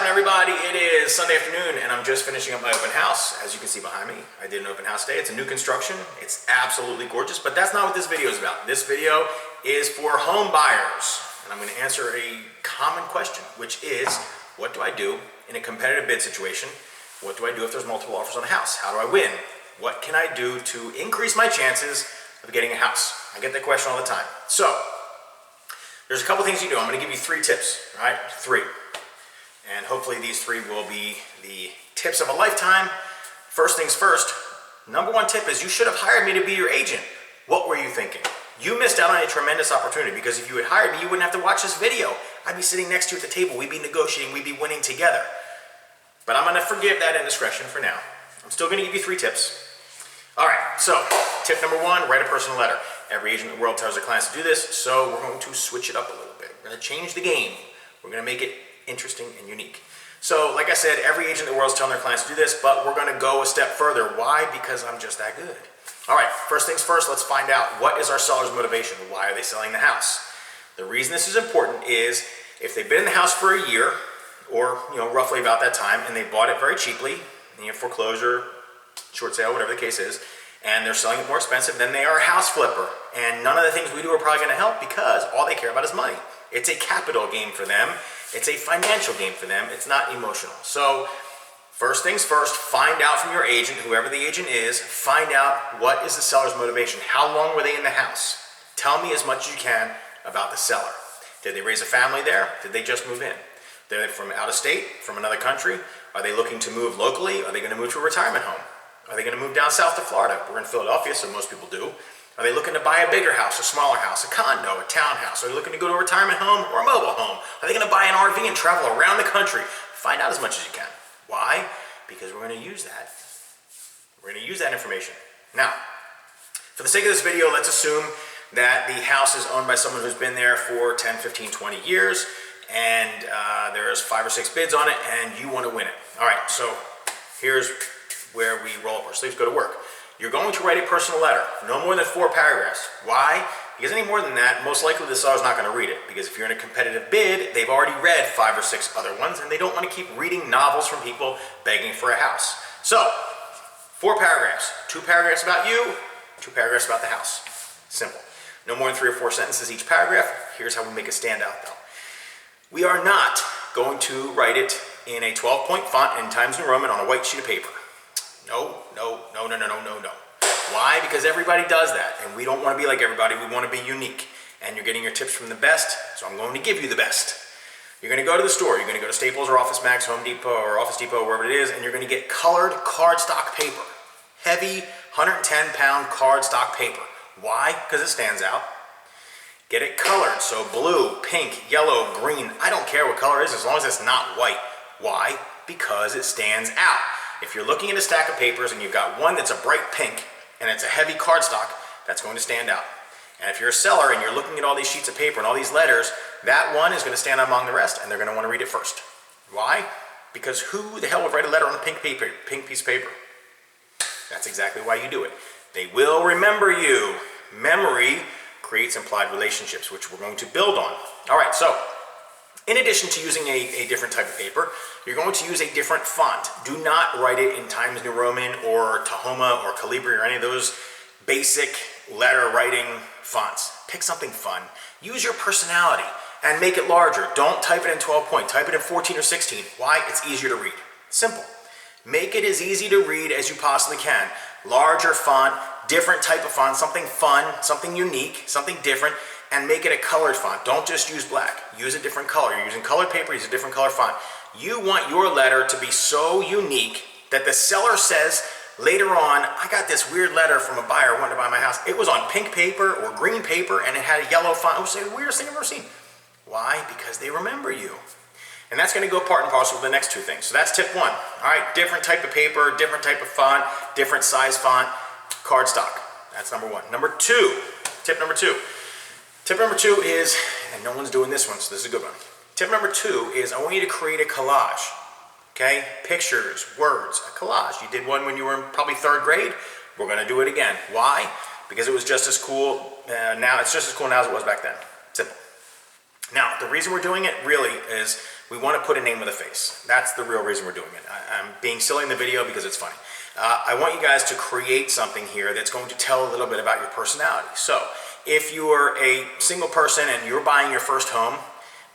everybody? It is Sunday afternoon and I'm just finishing up my open house. As you can see behind me, I did an open house today. It's a new construction. It's absolutely gorgeous, but that's not what this video is about. This video is for home buyers and I'm going to answer a common question, which is, what do I do in a competitive bid situation? What do I do if there's multiple offers on a house? How do I win? What can I do to increase my chances of getting a house? I get that question all the time. So, there's a couple things you do. I'm going to give you 3 tips, all right? 3. And hopefully these 3 will be the tips of a lifetime. First things first, number 1 tip is you should have hired me to be your agent. What were you thinking? You missed out on a tremendous opportunity because if you had hired me, you wouldn't have to watch this video. I'd be sitting next to you at the table. We'd be negotiating. We'd be winning together. But I'm going to forgive that indiscretion for now. I'm still going to give you 3 tips. All right, so tip number 1, write a personal letter. Every agent in the world tells their clients to do this, so we're going to switch it up a little bit. We're going to change the game. We're going to make it interesting and unique. So, like I said, every agent in the world is telling their clients to do this, but we're going to go a step further. Why? Because I'm just that good. All right, first things first, let's find out what is our seller's motivation. Why are they selling the house? The reason this is important is if they've been in the house for a year, or roughly about that time, and they bought it very cheaply, foreclosure, short sale, whatever the case is, and they're selling it more expensive, then they are a house flipper. And none of the things we do are probably going to help because all they care about is money. It's a capital game for them. It's a financial game for them. It's not emotional. So first things first, find out from your agent, whoever the agent is, find out what is the seller's motivation. How long were they in the house? Tell me as much as you can about the seller. Did they raise a family there? Did they just move in? They're from out of state, from another country? Are they looking to move locally? Are they going to move to a retirement home? Are they going to move down south to Florida? We're in Philadelphia, so most people do. Are they looking to buy a bigger house, a smaller house, a condo, a townhouse? Are they looking to go to a retirement home or a mobile home? Are they going to buy an RV and travel around the country? Find out as much as you can. Why? Because we're going to use that. We're going to use that information. Now, for the sake of this video, let's assume that the house is owned by someone who's been there for 10, 15, 20 years, and there's 5 or 6 bids on it, and you want to win it. All right, so here's where we roll up our sleeves, go to work. You're going to write a personal letter, no more than 4 paragraphs. Why? Because any more than that, most likely the seller's not going to read it. Because if you're in a competitive bid, they've already read 5 or 6 other ones, and they don't want to keep reading novels from people begging for a house. So, 4 paragraphs. 2 paragraphs about you, 2 paragraphs about the house. Simple. No more than 3 or 4 sentences each paragraph. Here's how we make it stand out, though. We are not going to write it in a 12-point font in Times New Roman on a white sheet of paper. No. Why? Because everybody does that, and we don't want to be like everybody. We want to be unique, and you're getting your tips from the best, so I'm going to give you the best. You're going to go to the store. You're going to go to Staples or Office Max, Home Depot or Office Depot, wherever it is, and you're going to get colored cardstock paper. Heavy, 110-pound cardstock paper. Why? Because it stands out. Get it colored, so blue, pink, yellow, green. I don't care what color it is as long as it's not white. Why? Because it stands out. If you're looking at a stack of papers and you've got one that's a bright pink and it's a heavy cardstock, that's going to stand out. And if you're a seller and you're looking at all these sheets of paper and all these letters, that one is going to stand out among the rest and they're going to want to read it first. Why? Because who the hell would write a letter on a pink piece of paper? That's exactly why you do it. They will remember you. Memory creates implied relationships, which we're going to build on. All right, so in addition to using a different type of paper, you're going to use a different font. Do not write it in Times New Roman or Tahoma or Calibri or any of those basic letter writing fonts. Pick something fun. Use your personality and make it larger. Don't type it in 12 point. Type it in 14 or 16. Why? It's easier to read. Simple. Make it as easy to read as you possibly can. Larger font, different type of font, something fun, something unique, something different, and make it a colored font. Don't just use black. Use a different color. You're using colored paper, use a different color font. You want your letter to be so unique that the seller says later on, I got this weird letter from a buyer who wanted to buy my house. It was on pink paper or green paper and it had a yellow font. It was the weirdest thing I've ever seen. Why? Because they remember you. And that's going to go part and parcel with the next 2 things. So that's tip 1. All right, different type of paper, different type of font, different size font, cardstock. That's number 1. Number 2, tip number 2. Tip number 2 is, and no one's doing this one, so this is a good one. Tip number 2 is I want you to create a collage. Okay? Pictures, words, a collage. You did one when you were in probably 3rd grade. We're going to do it again. Why? Because it was just as cool now. It's just as cool now as it was back then. Simple. Now, the reason we're doing it really is we want to put a name with a face. That's the real reason we're doing it. I'm being silly in the video because it's funny. I want you guys to create something here that's going to tell a little bit about your personality. So, if you're a single person and you're buying your first home,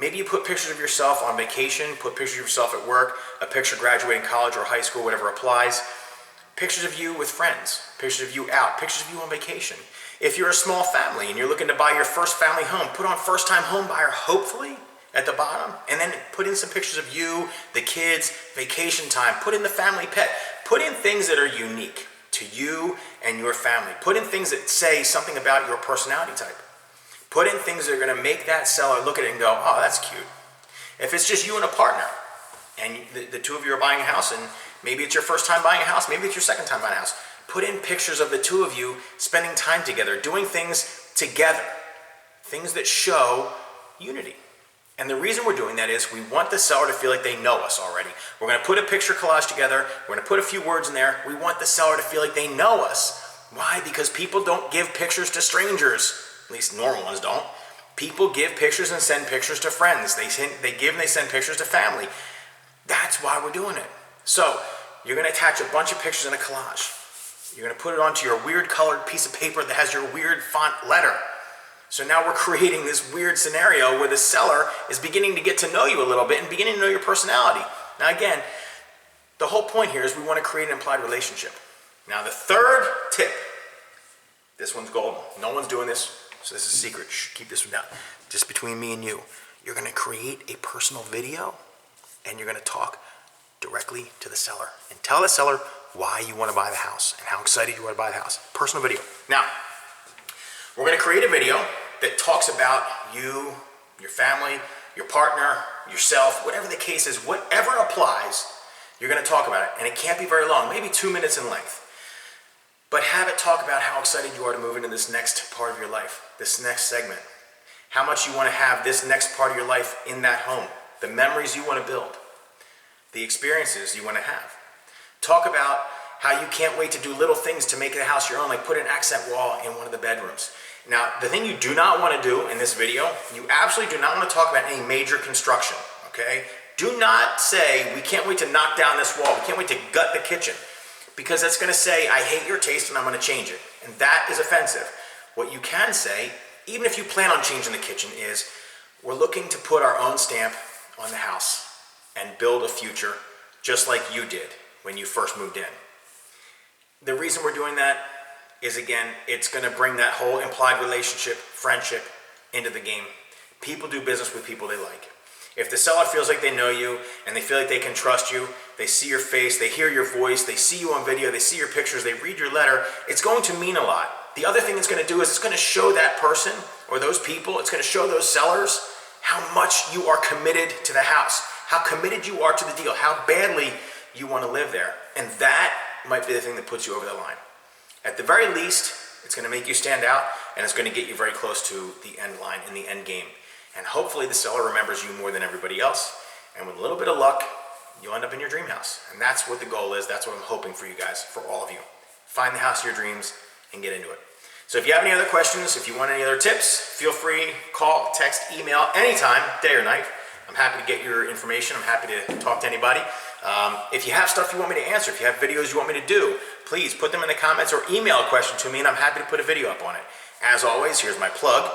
maybe you put pictures of yourself on vacation, put pictures of yourself at work, a picture graduating college or high school, whatever applies, pictures of you with friends, pictures of you out, pictures of you on vacation. If you're a small family and you're looking to buy your first family home, put on first time home buyer, hopefully, at the bottom, and then put in some pictures of you, the kids, vacation time, put in the family pet, put in things that are unique to you and your family. Put in things that say something about your personality type. Put in things that are going to make that seller look at it and go, oh, that's cute. If it's just you and a partner, and the two of you are buying a house, and maybe it's your first time buying a house, maybe it's your second time buying a house, put in pictures of the two of you spending time together, doing things together, things that show unity. And the reason we're doing that is we want the seller to feel like they know us already. We're going to put a picture collage together. We're going to put a few words in there. We want the seller to feel like they know us. Why? Because people don't give pictures to strangers. At least normal ones don't. People give pictures and send pictures to friends. They give and they send pictures to family. That's why we're doing it. So you're going to attach a bunch of pictures in a collage. You're going to put it onto your weird colored piece of paper that has your weird font letter. So now we're creating this weird scenario where the seller is beginning to get to know you a little bit and beginning to know your personality. Now again, the whole point here is we want to create an implied relationship. Now the third tip, this one's golden. No one's doing this, so this is a secret. Shh, keep this one down. Just between me and you. You're going to create a personal video and you're going to talk directly to the seller and tell the seller why you want to buy the house and how excited you are to buy the house. Personal video. Now, we're going to create a video that talks about you, your family, your partner, yourself, whatever the case is, whatever applies, you're going to talk about it. And it can't be very long, maybe 2 minutes in length. But have it talk about how excited you are to move into this next part of your life, this next segment. How much you want to have this next part of your life in that home, the memories you want to build, the experiences you want to have. Talk about how you can't wait to do little things to make the house your own, like put an accent wall in one of the bedrooms. Now, the thing you do not want to do in this video, you absolutely do not want to talk about any major construction, okay? Do not say, we can't wait to knock down this wall, we can't wait to gut the kitchen, because that's going to say, I hate your taste and I'm going to change it. And that is offensive. What you can say, even if you plan on changing the kitchen, is we're looking to put our own stamp on the house and build a future just like you did when you first moved in. The reason we're doing that is, again, it's going to bring that whole implied relationship, friendship into the game. People do business with people they like. If the seller feels like they know you and they feel like they can trust you, they see your face, they hear your voice, they see you on video, they see your pictures, they read your letter, it's going to mean a lot. The other thing it's going to do is it's going to show that person or those people, it's going to show those sellers how much you are committed to the house, how committed you are to the deal, how badly you want to live there. And that might be the thing that puts you over the line. At the very least, it's going to make you stand out and it's going to get you very close to the end line in the end game. And hopefully the seller remembers you more than everybody else. And with a little bit of luck, you'll end up in your dream house. And that's what the goal is. That's what I'm hoping for you guys, for all of you. Find the house of your dreams and get into it. So if you have any other questions, if you want any other tips, feel free, call, text, email, anytime, day or night. I'm happy to get your information. I'm happy to talk to anybody. If you have stuff you want me to answer, if you have videos you want me to do, please put them in the comments or email a question to me and I'm happy to put a video up on it. As always, here's my plug.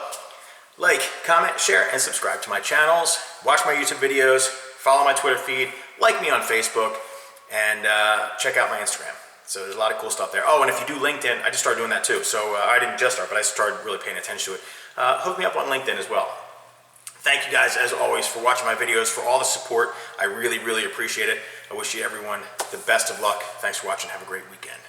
Like, comment, share, and subscribe to my channels. Watch my YouTube videos, follow my Twitter feed, like me on Facebook, and check out my Instagram. So there's a lot of cool stuff there. Oh, and if you do LinkedIn, I just started doing that too. So I didn't just start, but I started really paying attention to it. Hook me up on LinkedIn as well. Thank you guys, as always, for watching my videos, for all the support. I really, really appreciate it. I wish you everyone the best of luck. Thanks for watching. Have a great weekend.